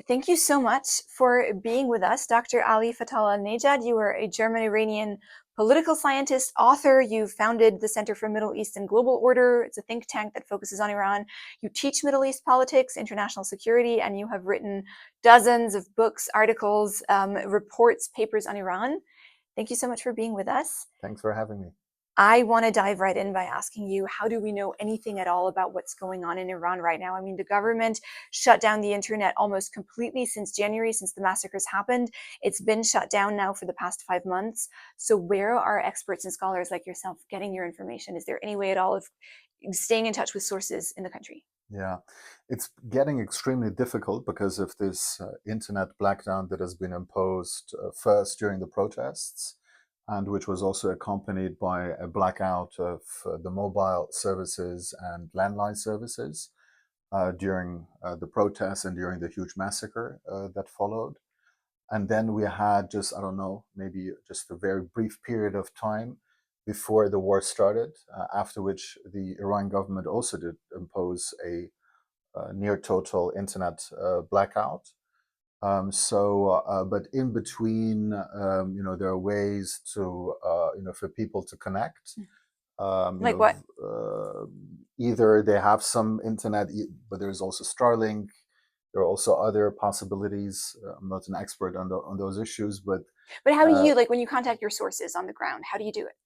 Thank you so much for being with us, Dr. Ali Fathollah-Nejad. You are a German-Iranian political scientist, author. You founded the Center for Middle East and Global Order. It's a think tank that focuses on Iran. You teach Middle East politics, international security, and you have written dozens of books, articles, reports, papers on Iran. Thank you so much for being with us. Thanks for having me. I want to dive right in by asking you, how do we know anything at all about what's going on in Iran right now? I mean, the government shut down the internet almost completely since January, since the massacres happened. It's been shut down now for the past 5 months. So where are experts and scholars like yourself getting your information? Is there any way at all of staying in touch with sources in the country? Yeah, it's getting extremely difficult because of this internet blackdown that has been imposed first during the protests, and which was also accompanied by a blackout of the mobile services and landline services during the protests and during the huge massacre that followed. And then we had just, I don't know, maybe just a very brief period of time before the war started, after which the Iranian government also did impose a near total internet blackout. But in between, there are ways to, for people to connect. Like what? Either they have some internet, but there's also Starlink. There are also other possibilities. I'm not an expert on those issues, but how do you, like when you contact your sources on the ground, how do you do it?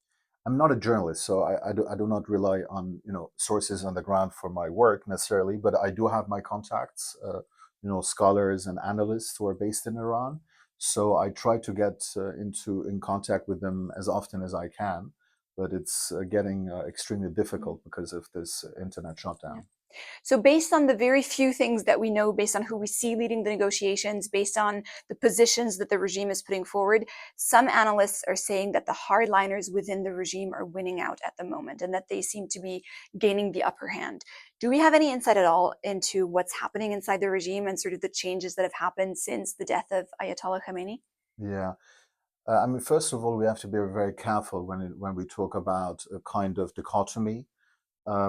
I'm not a journalist, so I do not rely on sources on the ground for my work necessarily, but I do have my contacts, scholars and analysts who are based in Iran. So I try to get in contact with them as often as I can, but it's getting extremely difficult because of this internet shutdown. Yeah. So based on the very few things that we know, based on who we see leading the negotiations, based on the positions that the regime is putting forward, some analysts are saying that the hardliners within the regime are winning out at the moment and that they seem to be gaining the upper hand. Do we have any insight at all into what's happening inside the regime and sort of the changes that have happened since the death of Ayatollah Khamenei? Yeah. I mean, first of all, we have to be very careful when we talk about a kind of dichotomy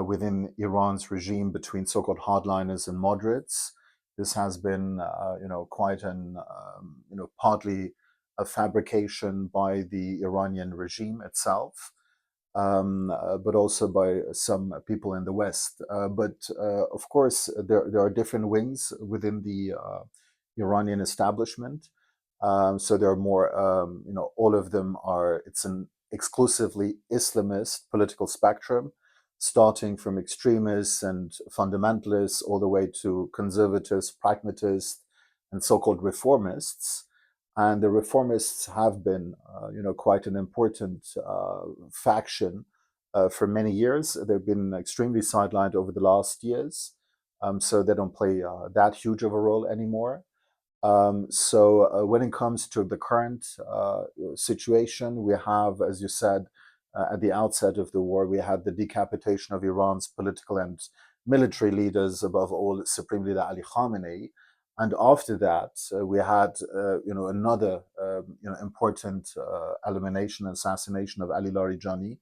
within Iran's regime between so-called hardliners and moderates. This has been, quite an, partly a fabrication by the Iranian regime itself, but also by some people in the West. Of course, there are different wings within the Iranian establishment. So there are more, all of them are, it's an exclusively Islamist political spectrum, starting from extremists and fundamentalists all the way to conservatives, pragmatists, and so-called reformists. And the reformists have been, quite an important faction for many years. They've been extremely sidelined over the last years, so they don't play that huge of a role anymore. When it comes to the current situation, we have, as you said, at the outset of the war, we had the decapitation of Iran's political and military leaders, above all, Supreme Leader Ali Khamenei. And after that, we had, another, important elimination and assassination of Ali Larijani,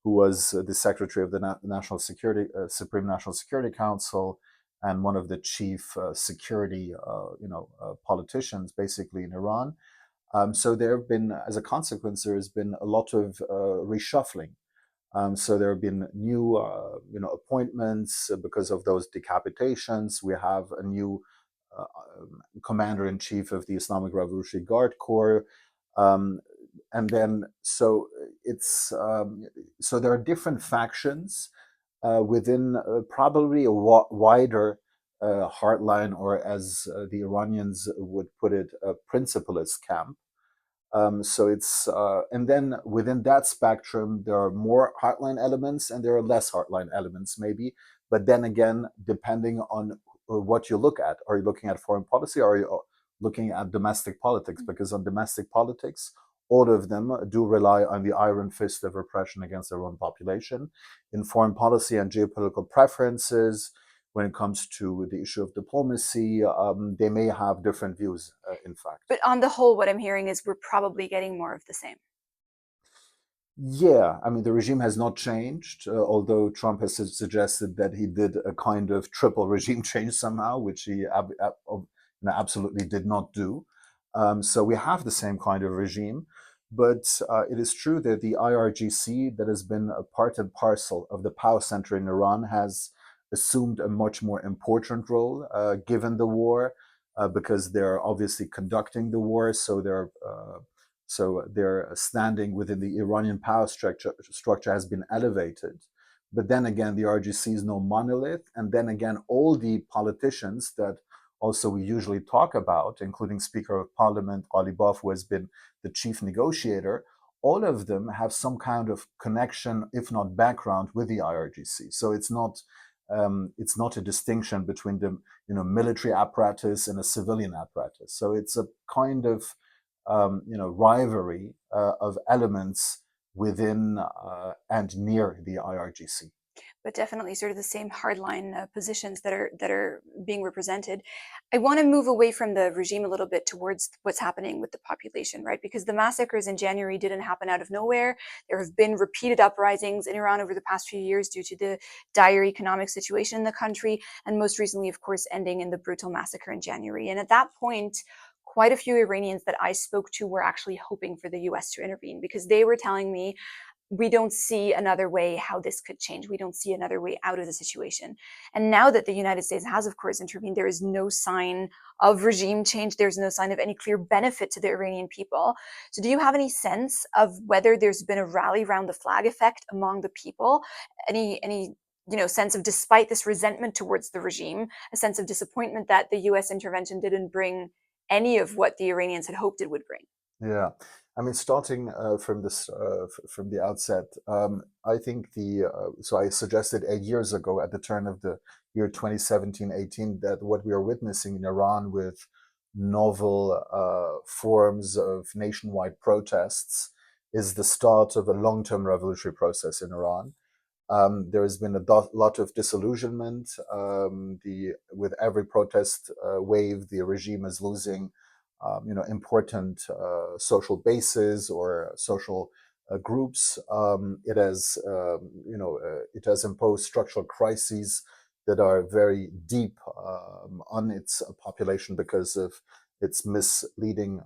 who was the secretary of the National Security, Supreme National Security Council, and one of the chief security, politicians, basically in Iran. So there have been, as a consequence, there has been a lot of reshuffling. So there have been new, appointments because of those decapitations. We have a new commander-in-chief of the Islamic Revolutionary Guard Corps. And then, so so there are different factions within probably a wider hardline, or as the Iranians would put it, a principalist camp. And then within that spectrum, there are more hardline elements and there are less hardline elements, maybe. But then again, depending on what you look at, are you looking at foreign policy, or are you looking at domestic politics? Because on domestic politics, all of them do rely on the iron fist of repression against their own population. In foreign policy and geopolitical preferences, when it comes to the issue of diplomacy, they may have different views, in fact. But on the whole, what I'm hearing is we're probably getting more of the same. Yeah, I mean, the regime has not changed, although Trump has suggested that he did a kind of triple regime change somehow, which he absolutely did not do. So we have the same kind of regime. But it is true that the IRGC, that has been a part and parcel of the power center in Iran, has assumed a much more important role given the war, because they're obviously conducting the war, so their standing within the Iranian power structure has been elevated. But then again, the RGC is no monolith, and then again, all the politicians that also we usually talk about, including Speaker of Parliament Ghalibaf, who has been the chief negotiator, all of them have some kind of connection, if not background, with the IRGC. So it's not a distinction between the military apparatus and a civilian apparatus. So it's a kind of rivalry of elements within and near the IRGC. But definitely sort of the same hardline positions that are being represented. I want to move away from the regime a little bit towards what's happening with the population, right? Because the massacres in January didn't happen out of nowhere. There have been repeated uprisings in Iran over the past few years due to the dire economic situation in the country, and most recently, of course, ending in the brutal massacre in January. And at that point, quite a few Iranians that I spoke to were actually hoping for the US to intervene, because they were telling me, we don't see another way how this could change. We don't see another way out of the situation. And now that the United States has, of course, intervened, there is no sign of regime change. There's no sign of any clear benefit to the Iranian people. So do you have any sense of whether there's been a rally around the flag effect among the people? Any sense of, despite this resentment towards the regime, a sense of disappointment that the US intervention didn't bring any of what the Iranians had hoped it would bring? Yeah, I mean, starting from the outset, I think so I suggested 8 years ago, at the turn of the year 2017-18, that what we are witnessing in Iran with novel forms of nationwide protests is the start of a long-term revolutionary process in Iran. There has been a lot of disillusionment. With every protest wave, the regime is losing, important social bases or social groups. It has imposed structural crises that are very deep on its population because of its misleading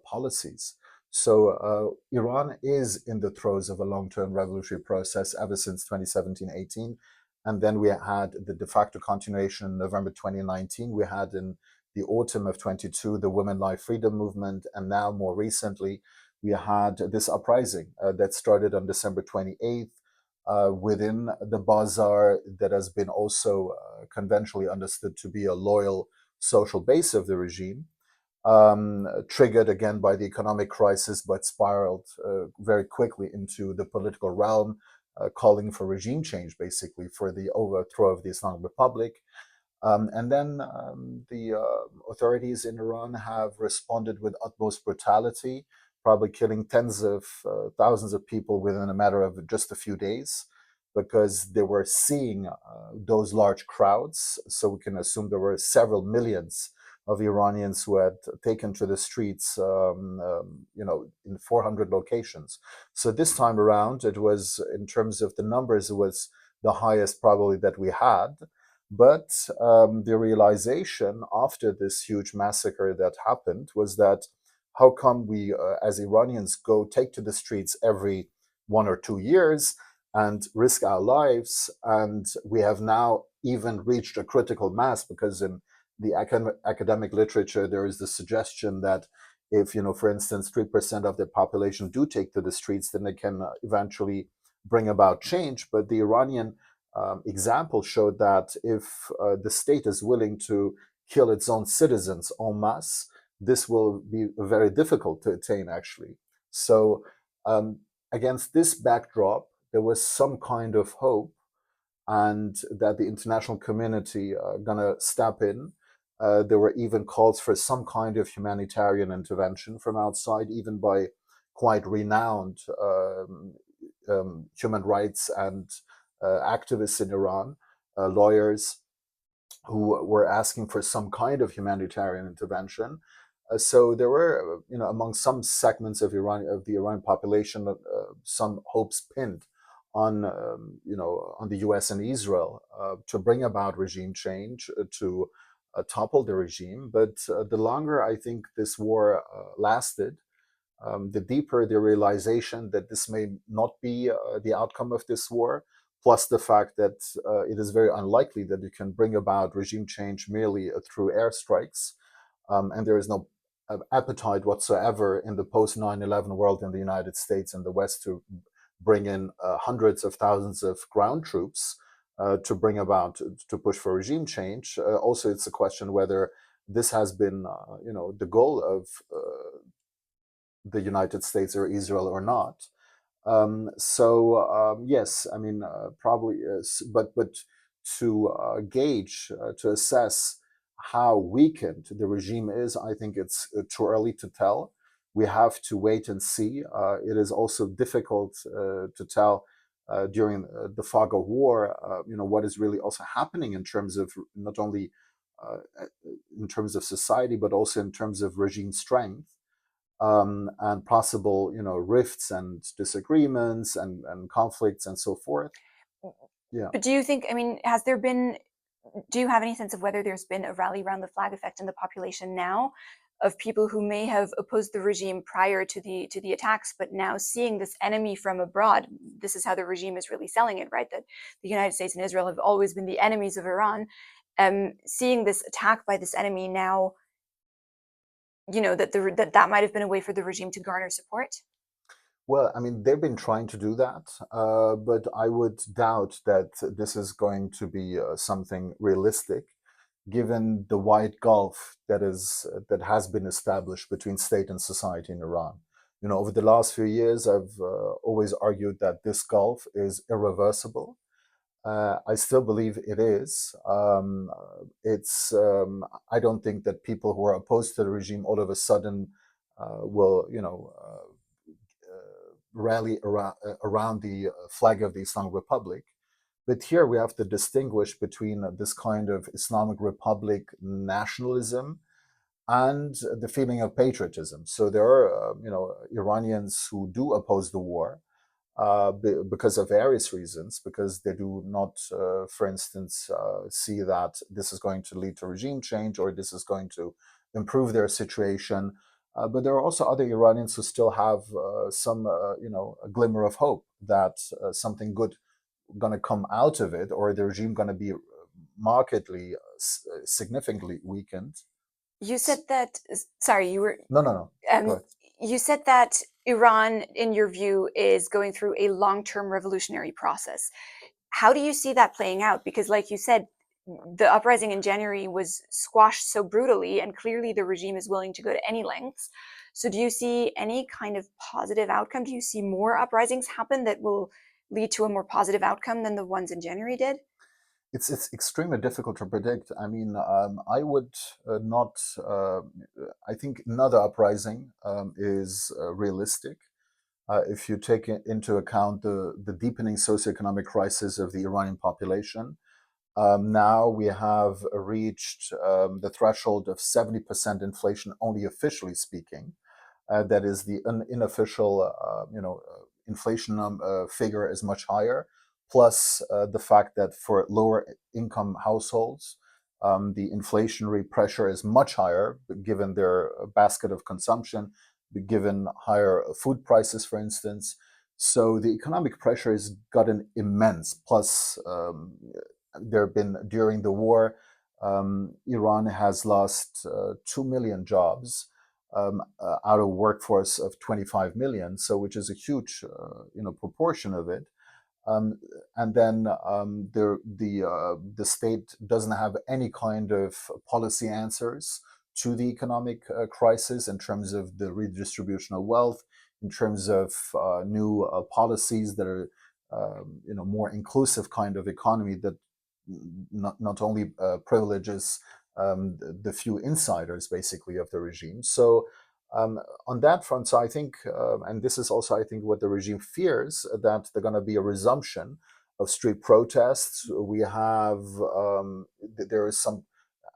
policies. So Iran is in the throes of a long-term revolutionary process ever since 2017-18. And then we had the de facto continuation in November 2019. We had in the autumn of 22 the Women Life Freedom Movement. And now more recently, we had this uprising that started on December 28th within the Bazaar, that has been also conventionally understood to be a loyal social base of the regime. Triggered again by the economic crisis, but spiraled very quickly into the political realm, calling for regime change, basically, for the overthrow of the Islamic Republic. And then the authorities in Iran have responded with utmost brutality, probably killing tens of thousands of people within a matter of just a few days, because they were seeing those large crowds. So we can assume there were several millions of Iranians who had taken to the streets, in 400 locations. So this time around, it was, in terms of the numbers, it was the highest probably that we had. But the realization after this huge massacre that happened was that, how come we, as Iranians, take to the streets every 1 or 2 years and risk our lives? And we have now even reached a critical mass, because in the academic literature, there is the suggestion that if, for instance, 3% of the population do take to the streets, then they can eventually bring about change. But the Iranian example showed that if the state is willing to kill its own citizens en masse, this will be very difficult to attain, actually. So against this backdrop, there was some kind of hope, and that the international community gonna step in. There were even calls for some kind of humanitarian intervention from outside, even by quite renowned human rights and activists in Iran, lawyers who were asking for some kind of humanitarian intervention. So there were, among some segments of the Iranian population, some hopes pinned on, on the U.S. and Israel to bring about regime change, to topple the regime. But the longer I think this war lasted, the deeper the realization that this may not be the outcome of this war, plus the fact that it is very unlikely that you can bring about regime change merely through airstrikes. And there is no appetite whatsoever in the post 9/11 world in the United States and the West to bring in hundreds of thousands of ground troops to bring about to push for regime change. Also, it's a question whether this has been, the goal of the United States or Israel or not. Yes, I mean probably, but to gauge, to assess how weakened the regime is, I think it's too early to tell. We have to wait and see. It is also difficult to tell during the fog of war, what is really also happening in terms of not only uh, in terms of society, but also in terms of regime strength, and possible, rifts and disagreements and conflicts and so forth. Yeah. But do you think, I mean, has there been, do you have any sense of whether there's been a rally around the flag effect in the population now of people who may have opposed the regime prior to the attacks, but now seeing this enemy from abroad? This is how the regime is really selling it, right? That the United States and Israel have always been the enemies of Iran. Seeing this attack by this enemy now, that might have been a way for the regime to garner support. Well, I mean, they've been trying to do that, but I would doubt that this is going to be something realistic, given the wide gulf that has been established between state and society in Iran. Over the last few years, I've always argued that this gulf is irreversible. I still believe it is. It's. I don't think that people who are opposed to the regime all of a sudden will, rally around the flag of the Islamic Republic. But here we have to distinguish between this kind of Islamic Republic nationalism and the feeling of patriotism. So there are, Iranians who do oppose the war, because of various reasons, because they do not, for instance, see that this is going to lead to regime change or this is going to improve their situation. But there are also other Iranians who still have some, a glimmer of hope that something good going to come out of it, or the regime going to be markedly, significantly weakened. You said that, sorry, you were, No, no, no. Go um, ahead. you said that Iran, in your view, is going through a long-term revolutionary process. How do you see that playing out? Because, like you said, the uprising in January was squashed so brutally, and clearly the regime is willing to go to any lengths. So, do you see any kind of positive outcome? Do you see more uprisings happen that will lead to a more positive outcome than the ones in January did? It's extremely difficult to predict. I mean, I would not. I think another uprising is realistic if you take into account the deepening socioeconomic crisis of the Iranian population. Now we have reached the threshold of 70% inflation, only officially speaking. That is the unofficial, inflation figure is much higher. Plus the fact that for lower income households, the inflationary pressure is much higher, given their basket of consumption, given higher food prices, for instance. So the economic pressure has gotten immense. Plus, there have been during the war, Iran has lost 2 million jobs out of a workforce of 25 million, so which is a huge, proportion of it. Um, and then the state doesn't have any kind of policy answers to the economic crisis in terms of the redistribution of wealth, in terms of new policies that are, more inclusive kind of economy that not only privileges the few insiders basically of the regime. So on that front, so I think, and this is also I think what the regime fears, that they're going to be a resumption of street protests. We have there is some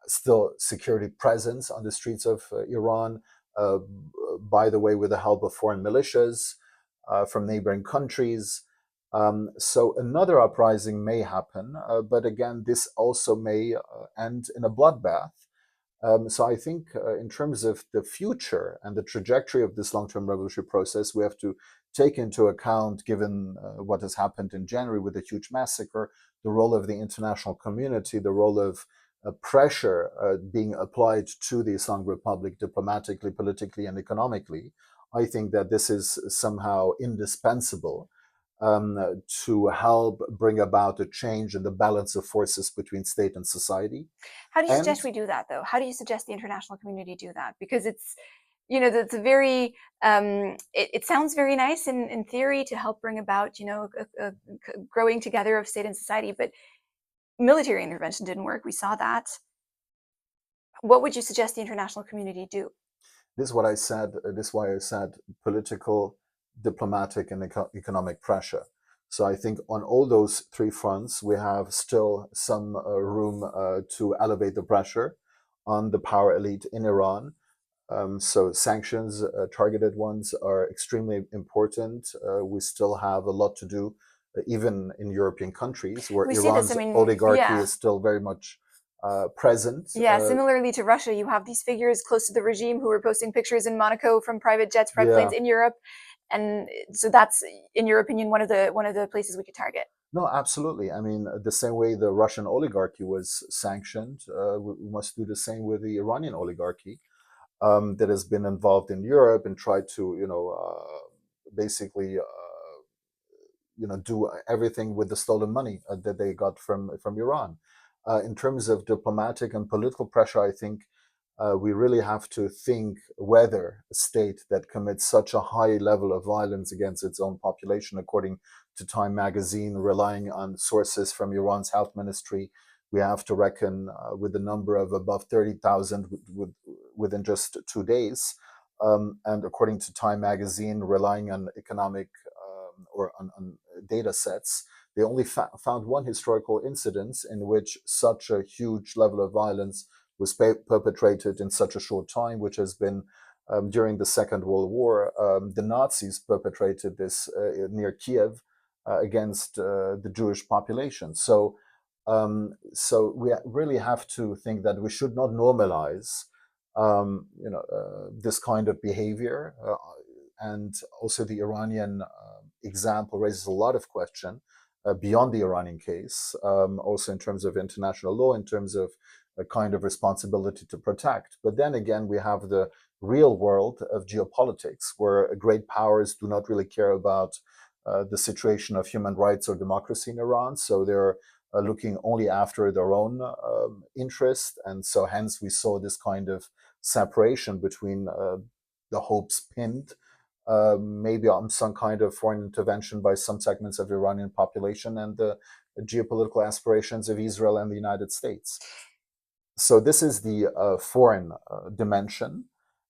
still security presence on the streets of Iran. By the way, with the help of foreign militias from neighboring countries. So another uprising may happen, but again, this also may end in a bloodbath. So I think in terms of the future and the trajectory of this long-term revolutionary process, we have to take into account, given what has happened in January with the huge massacre, the role of the international community, the role of pressure being applied to the Islamic Republic diplomatically, politically, and economically. I think that this is somehow indispensable to help bring about a change in the balance of forces between state and society. How do you And suggest we do that, though? How do you suggest the international community do that? Because it's, that's a very, it sounds very nice in theory to help bring about, a growing together of state and society, but military intervention didn't work. We saw that. What would you suggest the international community do? this is what I said. This is why I said political, diplomatic, and economic pressure. So I think on all those three fronts, we have still some room to elevate the pressure on the power elite in Iran. So sanctions, targeted ones, are extremely important. We still have a lot to do, even in European countries, where We see this. I Iran's mean, oligarchy yeah. is still very much present. Yeah, similarly to Russia, you have these figures close to the regime who are posting pictures in Monaco from private jets, private planes Yeah, in Europe, and so that's, in your opinion, one of the places we could target. no, absolutely. I mean, the same way the Russian oligarchy was sanctioned, we must do the same with the Iranian oligarchy that has been involved in Europe and tried to, basically, do everything with the stolen money that they got from Iran. In terms of diplomatic and political pressure, I think we really have to think whether a state that commits such a high level of violence against its own population, according to Time magazine, relying on sources from Iran's health ministry, we have to reckon with the number of above 30,000 within just 2 days. And according to Time magazine, relying on economic or on data sets, they only found one historical incidence in which such a huge level of violence was perpetrated in such a short time, which has been during the Second World War. The Nazis perpetrated this near Kiev against the Jewish population. So we really have to think that we should not normalize, this kind of behavior. And also, the Iranian example raises a lot of question beyond the Iranian case, also in terms of international law, in terms of a kind of responsibility to protect. But then again, we have the real world of geopolitics, where great powers do not really care about the situation of human rights or democracy in Iran. So they're looking only after their own interest. And so hence we saw this kind of separation between the hopes pinned maybe on some kind of foreign intervention by some segments of the Iranian population and the geopolitical aspirations of Israel and the United States. So this is the foreign dimension.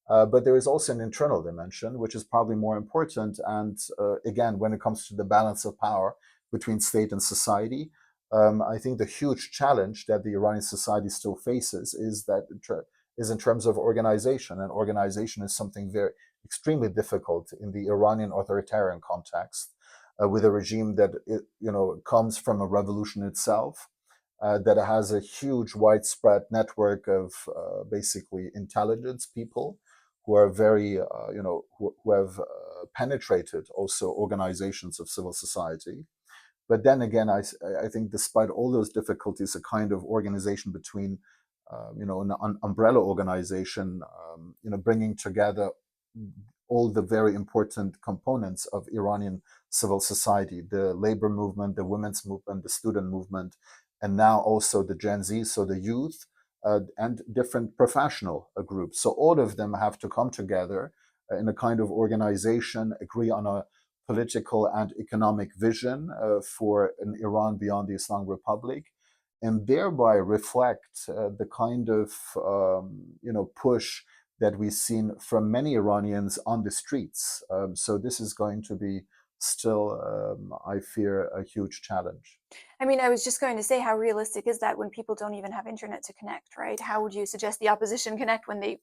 But there is also an internal dimension, which is probably more important. And again, when it comes to the balance of power between state and society, I think the huge challenge that the Iranian society still faces is in terms of organization. And organization is something very extremely difficult in the Iranian authoritarian context, with a regime that comes from a revolution itself, that has a huge widespread network of basically intelligence people who are very, who have penetrated also organizations of civil society. But then again, I think despite all those difficulties, a kind of organization between, an umbrella organization, bringing together all the very important components of Iranian civil society, the labor movement, the women's movement, the student movement, and now also the Gen Z, so the youth, and different professional groups. So all of them have to come together in a kind of organization, agree on a political and economic vision for an Iran beyond the Islamic Republic, and thereby reflect the kind of push that we've seen from many Iranians on the streets. So this is going to be still, I fear, a huge challenge. I mean, I was just going to say, how realistic is that when people don't even have internet to connect, right? How would you suggest the opposition connect when they?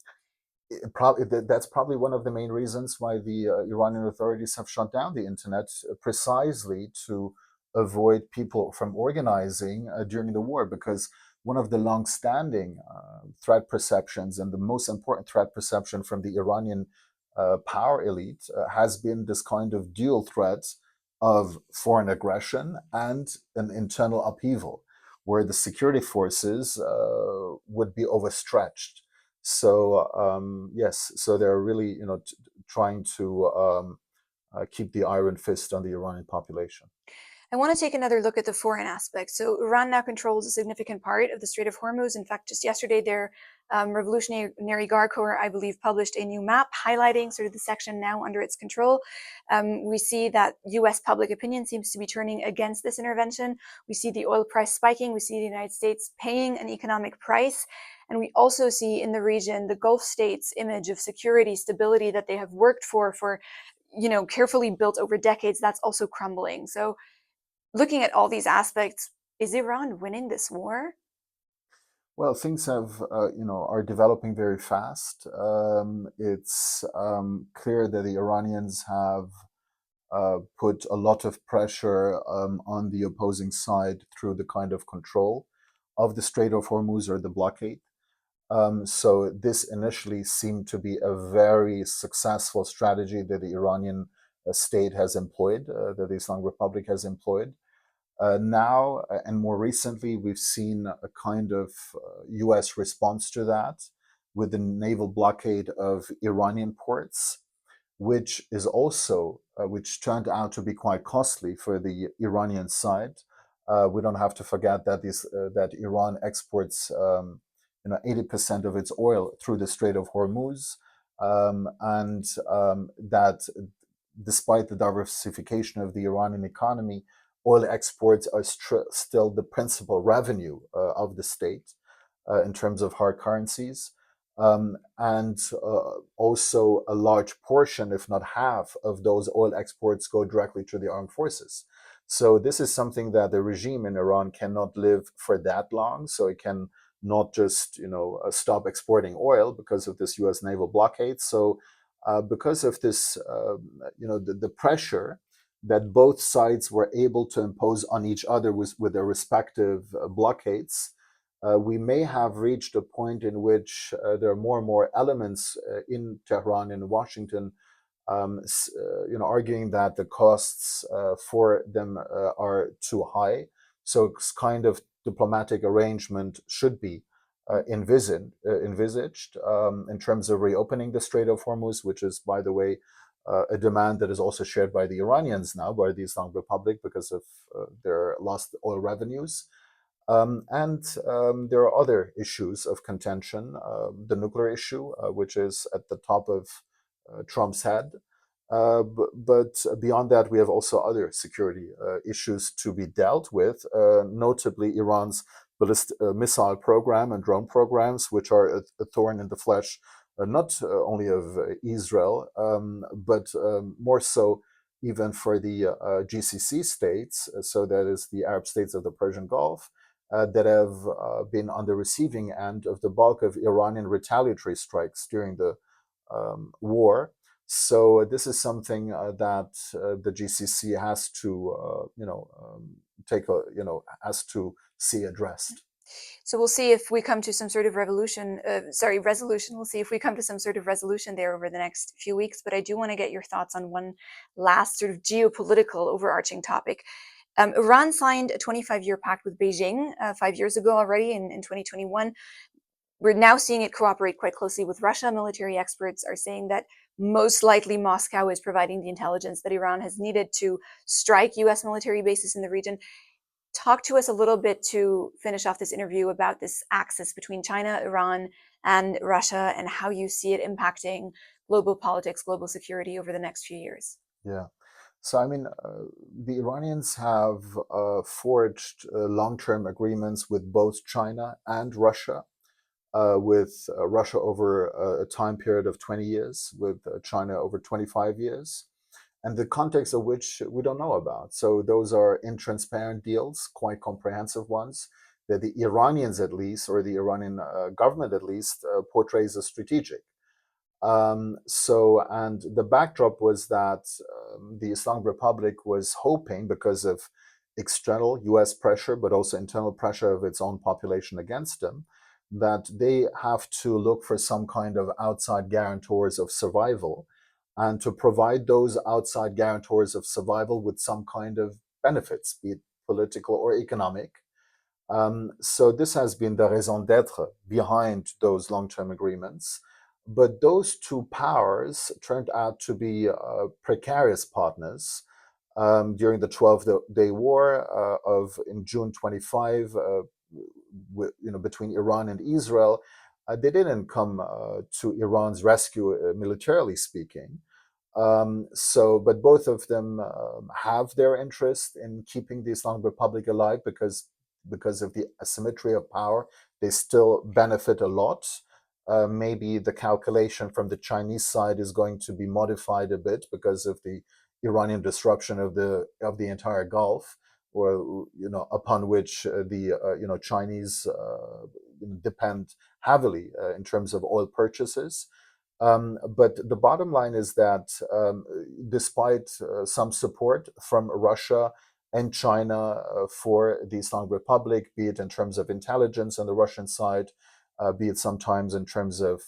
That's probably one of the main reasons why the Iranian authorities have shut down the internet, precisely to avoid people from organizing during the war, because one of the long-standing threat perceptions and the most important threat perception from the Iranian power elite has been this kind of dual threat of foreign aggression and an internal upheaval, where the security forces would be overstretched. So yes, so they're really, trying to keep the iron fist on the Iranian population. I want to take another look at the foreign aspect. So Iran now controls a significant part of the Strait of Hormuz. In fact, just yesterday, their Revolutionary Guard Corps, I believe, published a new map highlighting sort of the section now under its control. We see that U.S. public opinion seems to be turning against this intervention. We see the oil price spiking. We see the United States paying an economic price. And we also see in the region the Gulf states' image of security, stability that they have worked for carefully built over decades. That's also crumbling. So looking at all these aspects, is Iran winning this war? Well, things are developing very fast. It's clear that the Iranians have put a lot of pressure on the opposing side through the kind of control of the Strait of Hormuz or the blockade. So this initially seemed to be a very successful strategy that the Iranian state has employed, that the Islamic Republic has employed. Now, and more recently, we've seen a kind of US response to that with the naval blockade of Iranian ports, which is also, which turned out to be quite costly for the Iranian side. We don't have to forget that that Iran exports 80% of its oil through the Strait of Hormuz, and that despite the diversification of the Iranian economy, oil exports are still the principal revenue of the state in terms of hard currencies. And also a large portion, if not half, of those oil exports go directly to the armed forces. So this is something that the regime in Iran cannot live for that long. So it can not just stop exporting oil because of this U.S. naval blockade. So because of this, the pressure that both sides were able to impose on each other with their respective blockades, we may have reached a point in which there are more and more elements in Tehran and Washington, arguing that the costs for them are too high. So it's kind of diplomatic arrangement should be envisaged in terms of reopening the Strait of Hormuz, which is, by the way, a demand that is also shared by the Iranians now, by the Islamic Republic, because of their lost oil revenues. And there are other issues of contention. The nuclear issue, which is at the top of Trump's head. But beyond that, we have also other security issues to be dealt with, notably Iran's ballistic missile program and drone programs, which are a thorn in the flesh, not only of Israel, but more so even for the GCC states, so that is the Arab states of the Persian Gulf, that have been on the receiving end of the bulk of Iranian retaliatory strikes during the war. So this is something that the GCC has to, has to see addressed. So we'll see if we come to some sort of resolution. We'll see if we come to some sort of resolution there over the next few weeks. But I do want to get your thoughts on one last sort of geopolitical overarching topic. Iran signed a 25-year pact with Beijing 5 years ago already in 2021. We're now seeing it cooperate quite closely with Russia. Military experts are saying that most likely Moscow is providing the intelligence that Iran has needed to strike US military bases in the region. Talk to us a little bit to finish off this interview about this axis between China, Iran, and Russia, and how you see it impacting global politics, global security over the next few years. Yeah. So, I mean, the Iranians have forged long-term agreements with both China and Russia, with Russia over a time period of 20 years, with China over 25 years, and the context of which we don't know about. So those are intransparent deals, quite comprehensive ones, that the Iranians at least, or the Iranian government at least, portrays as strategic. And the backdrop was that the Islamic Republic was hoping, because of external US pressure, but also internal pressure of its own population against them, that they have to look for some kind of outside guarantors of survival and to provide those outside guarantors of survival with some kind of benefits, be it political or economic. So this has been the raison d'etre behind those long-term agreements. But those two powers turned out to be precarious partners during the 12-day war in June 25, between Iran and Israel. They didn't come to Iran's rescue, militarily speaking. But both of them have their interest in keeping the Islamic Republic alive because of the asymmetry of power. They still benefit a lot. Maybe the calculation from the Chinese side is going to be modified a bit because of the Iranian disruption of the entire Gulf, or upon which the Chinese depend heavily in terms of oil purchases. But the bottom line is that despite some support from Russia and China for the Islamic Republic, be it in terms of intelligence on the Russian side, be it sometimes in terms of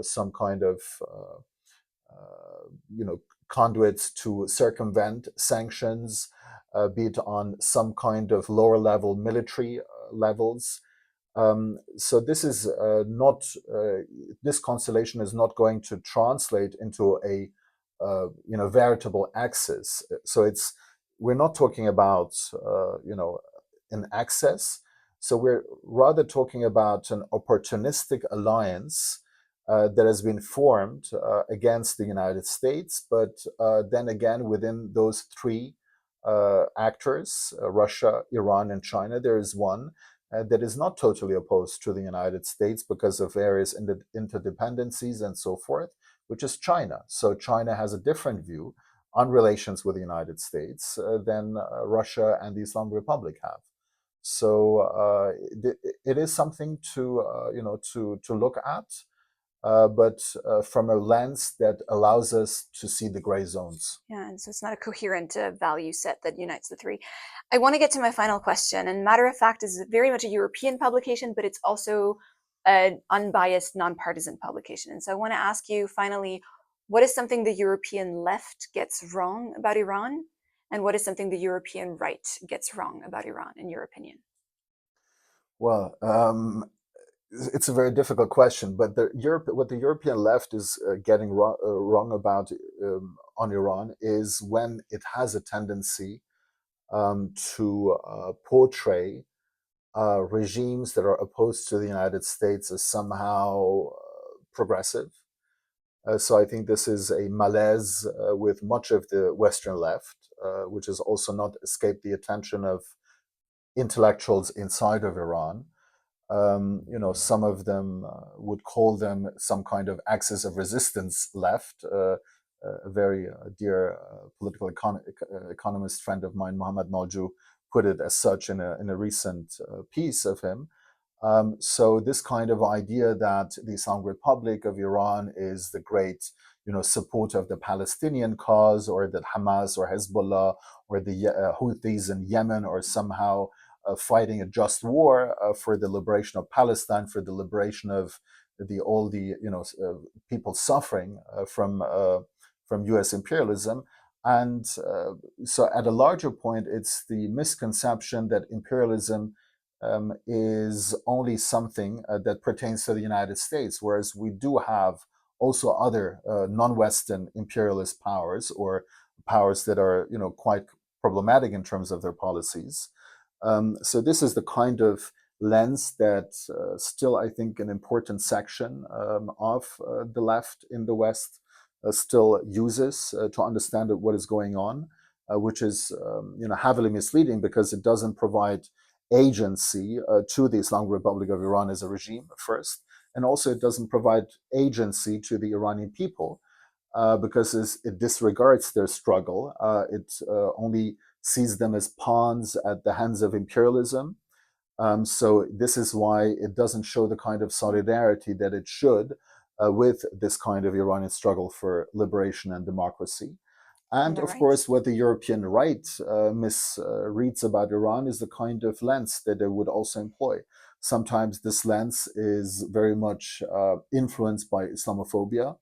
some kind of conduits to circumvent sanctions, be it on some kind of lower level military levels. So this is not this constellation is not going to translate into a veritable axis. So we're not talking about an axis. So we're rather talking about an opportunistic alliance that has been formed against the United States, but then again within those three actors, Russia, Iran, and China, there is one that is not totally opposed to the United States because of various interdependencies and so forth, which is China. So China has a different view on relations with the United States than Russia and the Islamic Republic have. So it is something to look at, but from a lens that allows us to see the gray zones. Yeah, and so it's not a coherent value set that unites the three. I want to get to my final question, and Matter of Fact is very much a European publication, but it's also an unbiased, nonpartisan publication. And so I want to ask you finally, what is something the European left gets wrong about Iran? And what is something the European right gets wrong about Iran, in your opinion? Well, it's a very difficult question, but what the European left is getting wrong about on Iran is when it has a tendency to portray regimes that are opposed to the United States as somehow progressive. So I think this is a malaise with much of the Western left, which has also not escaped the attention of intellectuals inside of Iran. Some of them would call them some kind of axis of resistance left. A very dear political economist friend of mine, Mohammad Mawju, put it as such in a recent piece of him. So this kind of idea that the Islamic Republic of Iran is the great, supporter of the Palestinian cause, or that Hamas or Hezbollah or the Houthis in Yemen are somehow fighting a just war for the liberation of Palestine, for the liberation of all the people suffering from U.S. imperialism. And so at a larger point, it's the misconception that imperialism is only something that pertains to the United States, whereas we do have also other non-Western imperialist powers, or powers that are quite problematic in terms of their policies. So this is the kind of lens that still, I think, an important section of the left in the West still uses to understand what is going on, which is heavily misleading because it doesn't provide agency to the Islamic Republic of Iran as a regime first, and also it doesn't provide agency to the Iranian people because it disregards their struggle. It only sees them as pawns at the hands of imperialism. So this is why it doesn't show the kind of solidarity that it should with this kind of Iranian struggle for liberation and democracy. On And the of right. course, what the European right misreads about Iran is the kind of lens that they would also employ. Sometimes this lens is very much influenced by Islamophobia.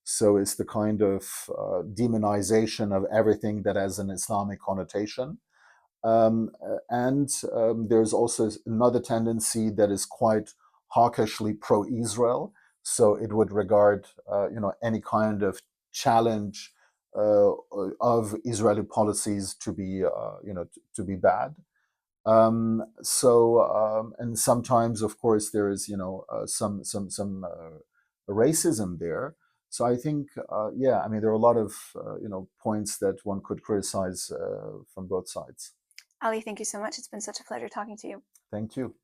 So it's the kind of demonization of everything that has an Islamic connotation. And there's also another tendency that is quite hawkishly pro-Israel. So it would regard, any kind of challenge of Israeli policies to be, to be bad. And sometimes, of course, there is, some racism there. So I think, yeah, I mean, there are a lot of, points that one could criticize from both sides. Ali, thank you so much. It's been such a pleasure talking to you. Thank you.